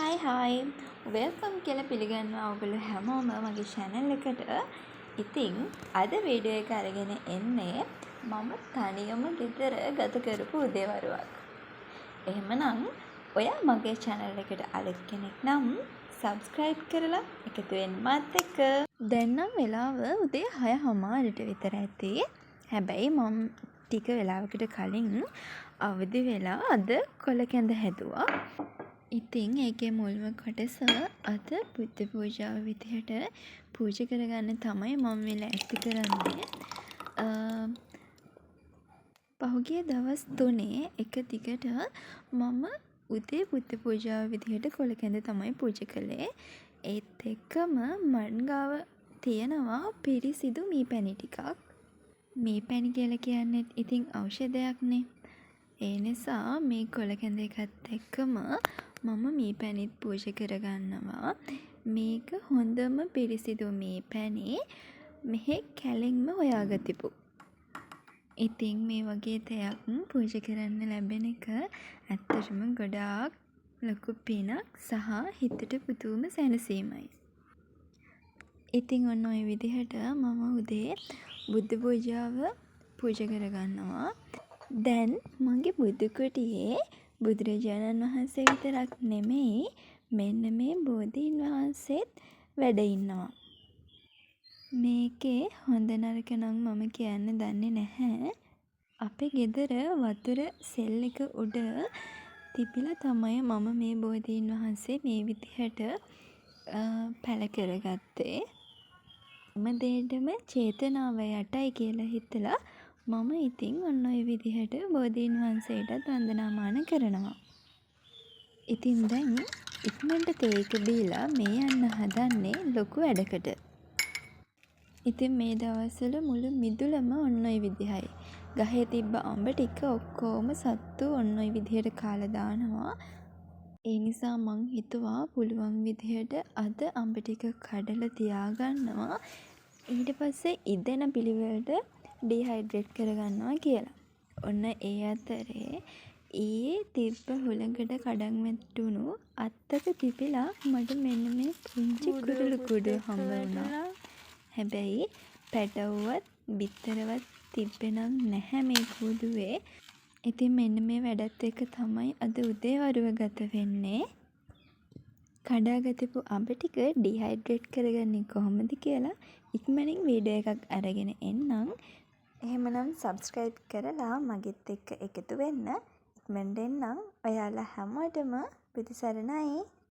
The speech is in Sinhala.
හයි වෙල්කම් කියලා පිළිගන්නවා ඔයගොල්ලෝ හැමෝම මගේ channel එකට. ඉතින් අද වීඩියෝ එක අරගෙන එන්නේ මම තනියම ගෙදර ගත කරපු උදේවරුවක්. එහෙමනම් ඔයා මගේ channel එකට අලුත් කෙනෙක් නම් subscribe කරලා එකතු වෙන්න මාත් එක්ක. දැන් නම් වෙලාව උදේ 6:00 විතර ඇති. හැබැයි මම ටික වෙලාවකට කලින් අවදි වෙලා අද කොළ කැඳ හැදුවා. ඉතින් ඒකේ මුල්ම කොටස අද බුද්ධ පූජාව විදිහට පූජා කරගන්න තමයි මම මේ ලෑස්ති කරන්නේ. පහුගිය දවස් 3 එක දිගට මම උදේ බුද්ධ පූජාව විදිහට කොළ කැඳ තමයි පූජා කළේ. ඒත් එක්කම මන් ගාව තියෙනවා පිරිසිදු මී පැණි ටිකක්. මී පැණි කියලා කියන්නේ ඉතින් ඖෂධයක්නේ. ඒ නිසා මේ කොළ කැඳ එකත් එක්කම මම මී පැණිත් පූජා කරගන්නවා. මේක හොඳම පිරිසිදු මී පැණි මෙහි කැලෙන්ම හොයාගතිපු. ඉතින් මේ වගේ දෙයක් පූජා කරන්න ලැබෙන එක ඇත්තටම ගොඩාක් ලොකු පිනක් සහ හිතට පුදුම සැනසීමයි. ඉතින් ඔන්න ඔය විදිහට මම උදේ බුද්ධ පූජාව පූජා කරගන්නවා. දැන් මගේ බුදු කුටියේ බුදුරජාණන් වහන්සේ විතරක් නෙමෙයි මෙන්න මේ බෝධීන් වහන්සේත් වැඩ ඉන්නවා. මේකේ හොඳ නරක නම් මම කියන්න දන්නේ නැහැ. අපේ ගෙදර වතුර සෙල් එක උඩ තිබිලා තමයි මම මේ බෝධීන් වහන්සේ මේ විදිහට පැල කරගත්තේ. හැම දෙයකම චේතනාව යටයි කියලා හිතලා මම ඉතින් ඔන්න ඔය විදිහට බෝධීන් වහන්සේටත් වන්දනාමාන කරනවා. ඉතින් දැන් ඉක්මනට තේ එක බීලා මේ යන්න හදන්නේ ලොකු වැඩකට. ඉතින් මේ දවස්වල මුළු මිදුලම ඔන්න ඔය විදිහයි. ගහේ තිබ්බ අඹ ටික ඔක්කොම සත්තු ඔන්න ඔය විදිහට කාලා දානවා. ඒ නිසා මං හිතුවා පුළුවන් විදිහට අද අඹ ටික කඩලා තියාගන්නවා. ඊට පස්සේ ඉදෙන පිළිවෙලට ඩිහයිඩ්‍රේට් කරගන්නවා කියලා. ඔන්න ඒ අතරේ තිබ්බ හුළඟට කඩන් වැටුණු අත්තක තිබිලා මට මෙන්න මේ පුංචි කුරුළු කුඩු හම්බ වුණා. හැබැයි පැටවුවත් බිත්තරවත් තිබ්බෙනම් නැහැ මේ කුඩුවේ. ඉතින් මෙන්න මේ වැඩත් එක්ක තමයි අද උදේවරුව ගත වෙන්නේ. කඩාගතපු අඹ ටික ඩිහයිඩ්‍රේට් කරගන්නේ කොහොමද කියලා ඉක්මනින් වීඩියෝ එකක් අරගෙන එන්නම්. එහෙමනම් subscribe කරලා මගෙත් එක්ක එකතු වෙන්න. ඉක්මනට එන්නම්. ඔයාලා හැමෝටම බුදු සරණයි.